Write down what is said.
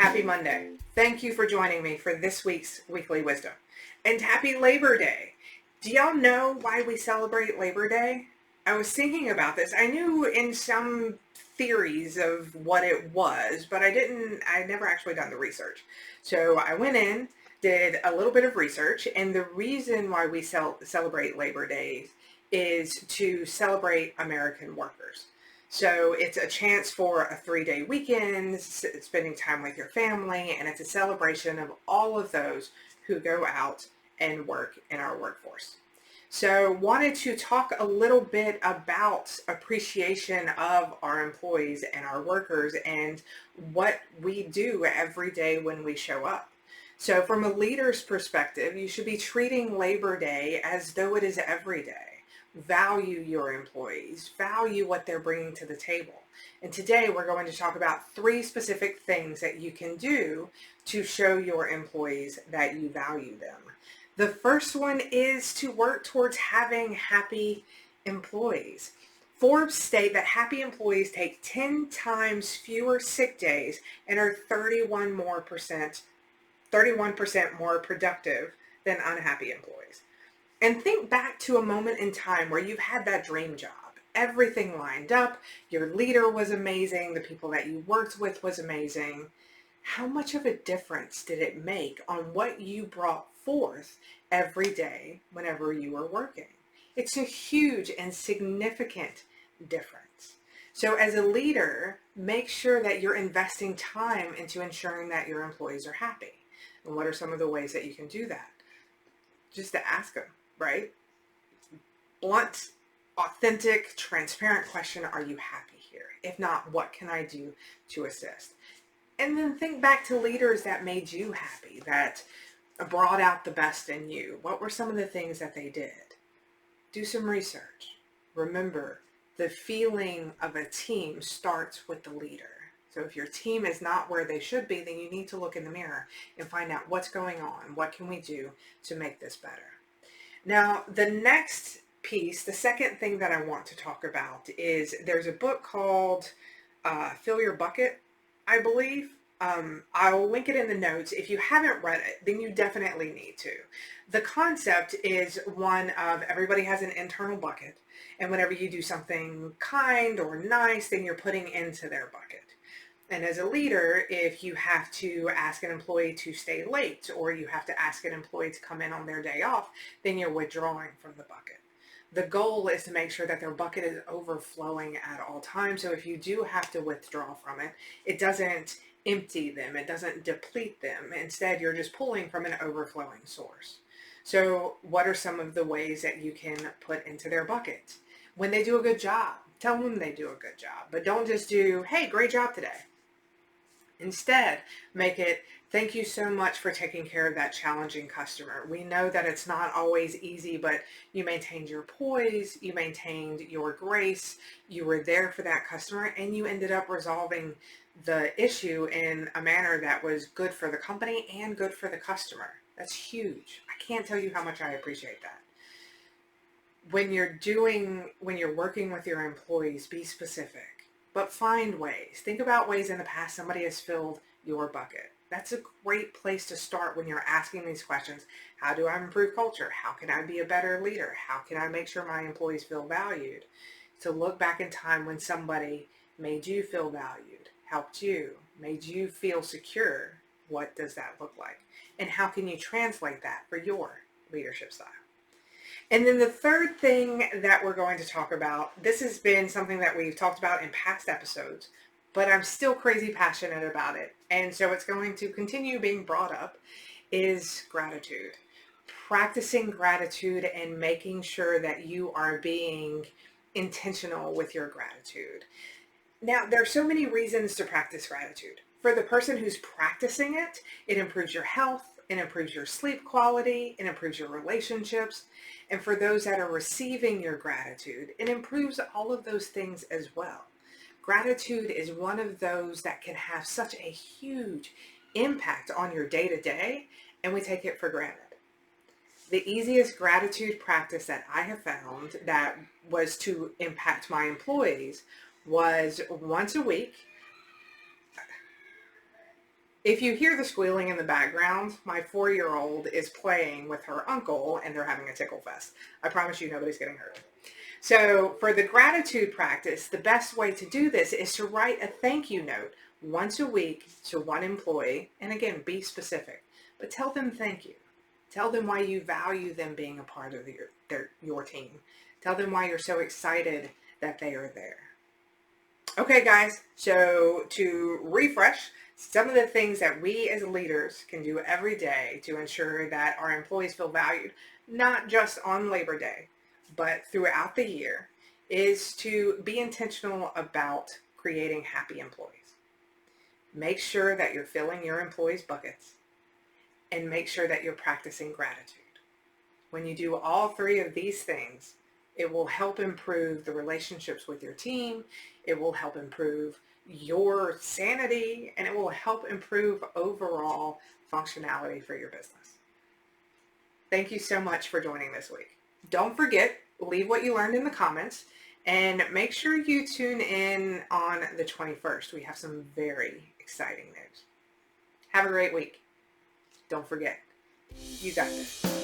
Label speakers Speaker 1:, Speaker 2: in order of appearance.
Speaker 1: Happy Monday. Thank you for joining me for this week's Weekly Wisdom. And happy Labor Day. Do y'all know why we celebrate Labor Day? I was thinking about this. I knew in some theories of what it was, but I never actually done the research. So I went in, did a little bit of research, and the reason why we celebrate Labor Day is to celebrate American workers. So it's a chance for a 3-day weekend, spending time with your family, and it's a celebration of all of those who go out and work in our workforce. So wanted to talk a little bit about appreciation of our employees and our workers and what we do every day when we show up. So from a leader's perspective, you should be treating Labor Day as though it is every day. Value your employees, value what they're bringing to the table. And today we're going to talk about 3 specific things that you can do to show your employees that you value them. The first one is to work towards having happy employees. Forbes state that happy employees take 10 times fewer sick days and are 31% more productive than unhappy employees. And think back to a moment in time where you've had that dream job. Everything lined up, your leader was amazing, the people that you worked with was amazing. How much of a difference did it make on what you brought forth every day whenever you were working? It's a huge and significant difference. So as a leader, make sure that you're investing time into ensuring that your employees are happy. And what are some of the ways that you can do that? Just to ask them, right? Blunt, authentic, transparent question, are you happy here? If not, what can I do to assist? And then think back to leaders that made you happy, that brought out the best in you. What were some of the things that they did? Do some research. Remember, the feeling of a team starts with the leader. So if your team is not where they should be, then you need to look in the mirror and find out what's going on. What can we do to make this better? Now, the next piece, the second thing that I want to talk about is there's a book called Fill Your Bucket, I believe. I'll link it in the notes. If you haven't read it, then you definitely need to. The concept is one of everybody has an internal bucket, and whenever you do something kind or nice, then you're putting into their bucket. And as a leader, if you have to ask an employee to stay late or you have to ask an employee to come in on their day off, then you're withdrawing from the bucket. The goal is to make sure that their bucket is overflowing at all times. So if you do have to withdraw from it, it doesn't empty them. It doesn't deplete them. Instead, you're just pulling from an overflowing source. So what are some of the ways that you can put into their bucket? When they do a good job, tell them they do a good job, but don't just do, hey, great job today. Instead, make it, thank you so much for taking care of that challenging customer. We know that it's not always easy, but you maintained your poise, you maintained your grace, you were there for that customer, and you ended up resolving the issue in a manner that was good for the company and good for the customer. That's huge. I can't tell you how much I appreciate that. When you're working with your employees, be specific. But find ways. Think about ways in the past somebody has filled your bucket. That's a great place to start when you're asking these questions. How do I improve culture? How can I be a better leader? How can I make sure my employees feel valued? So look back in time when somebody made you feel valued, helped you, made you feel secure. What does that look like? And how can you translate that for your leadership style? And then the third thing that we're going to talk about, this has been something that we've talked about in past episodes, but I'm still crazy passionate about it. And so it's going to continue being brought up, is gratitude. Practicing gratitude and making sure that you are being intentional with your gratitude. Now, there are so many reasons to practice gratitude. For the person who's practicing it, it improves your health, it improves your sleep quality, it improves your relationships. And for those that are receiving your gratitude, it improves all of those things as well. Gratitude is one of those that can have such a huge impact on your day-to-day, and we take it for granted. The easiest gratitude practice that I have found that was to impact my employees was once a week. If you hear the squealing in the background, my 4-year-old is playing with her uncle and they're having a tickle fest. I promise you nobody's getting hurt. So for the gratitude practice, the best way to do this is to write a thank you note once a week to one employee. And again, be specific, but tell them thank you. Tell them why you value them being a part of your team. Tell them why you're so excited that they are there. Okay, guys, so to refresh, some of the things that we as leaders can do every day to ensure that our employees feel valued, not just on Labor Day, but throughout the year, is to be intentional about creating happy employees. Make sure that you're filling your employees' buckets and make sure that you're practicing gratitude. When you do all three of these things, it will help improve the relationships with your team. It will help improve your sanity, and it will help improve overall functionality for your business. Thank you so much for joining this week. Don't forget, leave what you learned in the comments, and make sure you tune in on the 21st. We have some very exciting news. Have a great week. Don't forget, you got this.